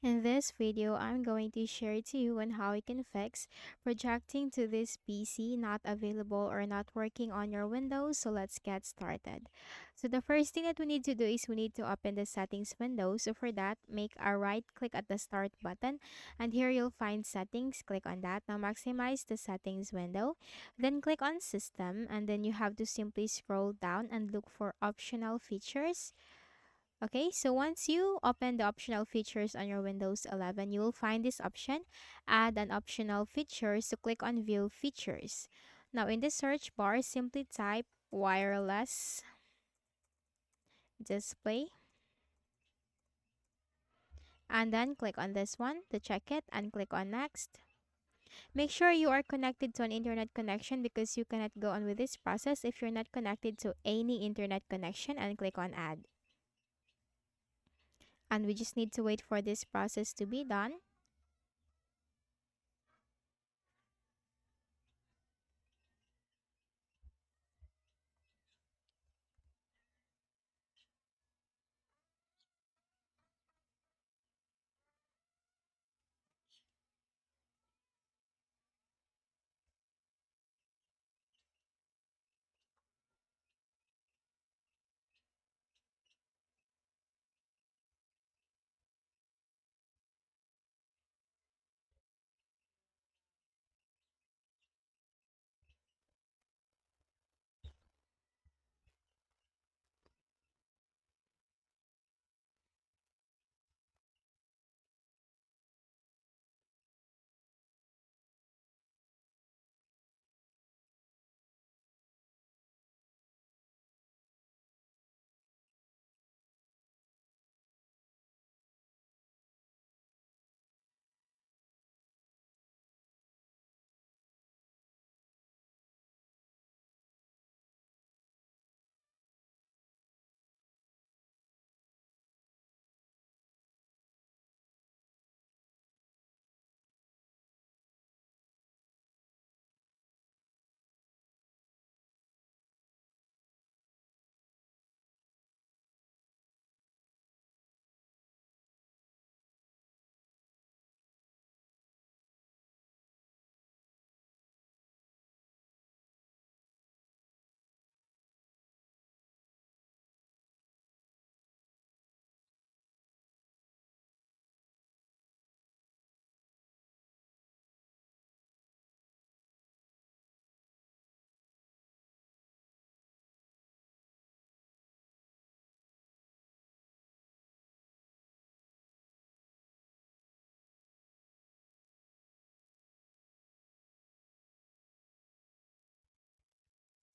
In this video, I'm going to share to you on how you can fix projecting to this PC not available or not working on your Windows. So let's get started. So the first thing that we need to do is we need to open the settings window. So for that, make a right click at the start button, and here you'll find settings. Click on that. Now maximize the settings window. Then click on system, and then you have to simply scroll down and look for optional features. Okay, so once you open the optional features on your Windows 11, you will find this option, add an optional feature. So click on view features. Now in the search bar, simply type wireless display and then click on this one to check it and click on next. Make sure you are connected to an internet connection because you cannot go on with this process if you're not connected to any internet connection, and click on add. And we just need to wait for this process to be done.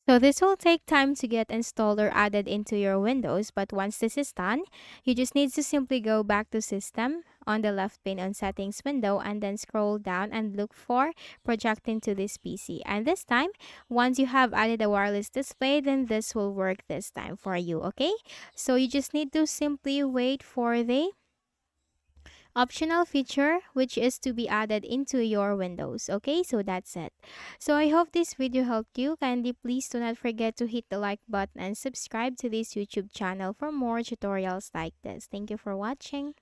So this will take time to get installed or added into your Windows, but once this is done, you just need to simply go back to System on the left pane on Settings window and then scroll down and look for Projecting to this PC. And this time, once you have added a wireless display, then this will work this time for you, okay? So you just need to simply wait for the optional feature which is to be added into your Windows. Okay, so that's it. So I hope this video helped you. Kindly please do not forget to hit the like button and subscribe to this YouTube channel for more tutorials like this. Thank you for watching.